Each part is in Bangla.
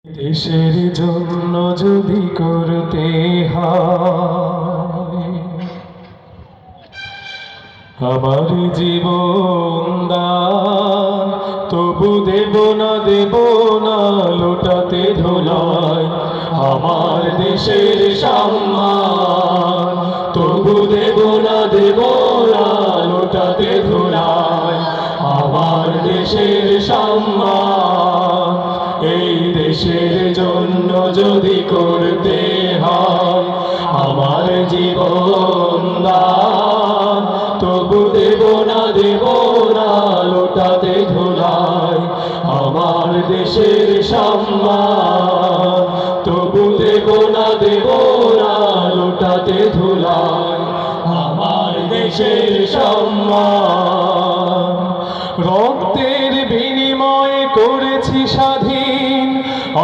দেশের জন্য যদি করতে হয় আমার জীবন দান, তবু দেব না লোটাতে ধুলায় আমার দেশের সম্মান। তবু দেব না লোটাতে ধুলায় আমার দেশের সম্মান। এই দেশের জন্য যদি করতে হয় আমার জীবন দান, তবু দেব না লোটাতে ধুলায় আমার দেশের সম্মান। তবু দেব না লোটাতে ধুলায় আমার দেশের সম্মান। রক্তের বিনিময়ে করেছি স্বাধীন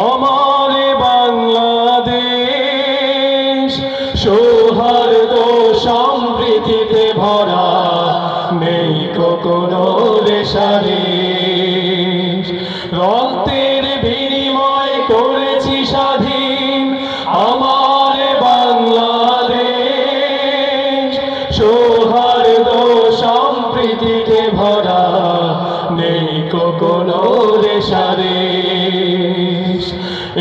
আমার বাংলাদেশ, সৌহার্দ্য সম্প্রীতিতে ভরা নেই কোনো রেশারেশ। রক্তের বিনিময়ে করেছি স্বাধীন আমার বাংলাদেশ, সৌহার্দ্য সম্প্রীতিতে ভরা নেই কোনো রেশারেশ।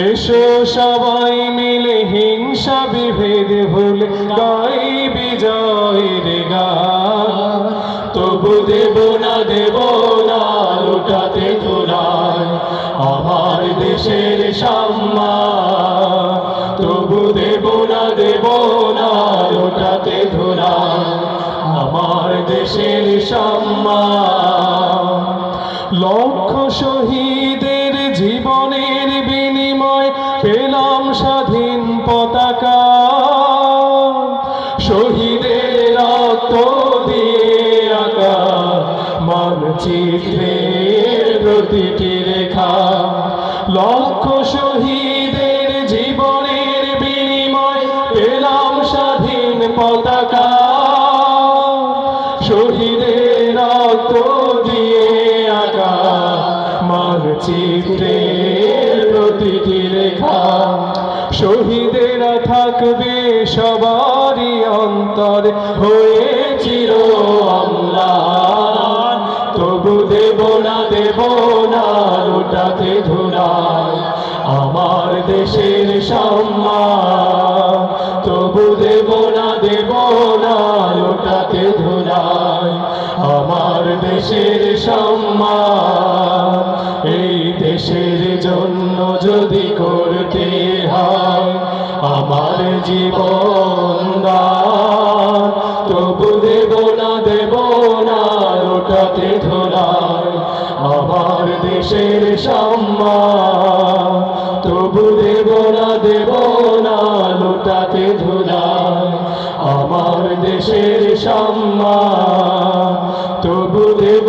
এসো সবাই মিলে হিংসা বিভেদ ভুলে গাই বিজয়ের গান। তবু দেব না লোটাতে ধুলায় আমার দেশের সম্মান। তবু দেব না লোটাতে ধুলায় আমার দেশের সম্মান। লক্ষ শহীদের জীবনের বিনিময় পেলাম স্বাধীন পতাকা, শহীদের রক্ত দিয়ে আঁকা মানচিত্রের প্রতিটি রেখা। লক্ষ শহীদের জীবনের বিনিময় পেলাম স্বাধীন পতাকা, শহীদের রক্ত দিয়ে আঁকা মানচিত্রের প্রতিটি রেখা। শহীদেরা থাকবে সবারই অন্তর হয়ে চির অম্লান। তবু দেব না লোটাতে ধুলায় আমার দেশের সম্মান। তবু দেব না লোটাতে ধুলায় আমার দেশের সম্মান। এই দেশের জন্য যদি করতে হয় আমার জীবন দান, তবু দেব না লোটাতে ধুলায় আমার দেশের সম্মান। তবু দেব না লোটাতে ধুলায় আমার দেশের সম্মান। তবু দেব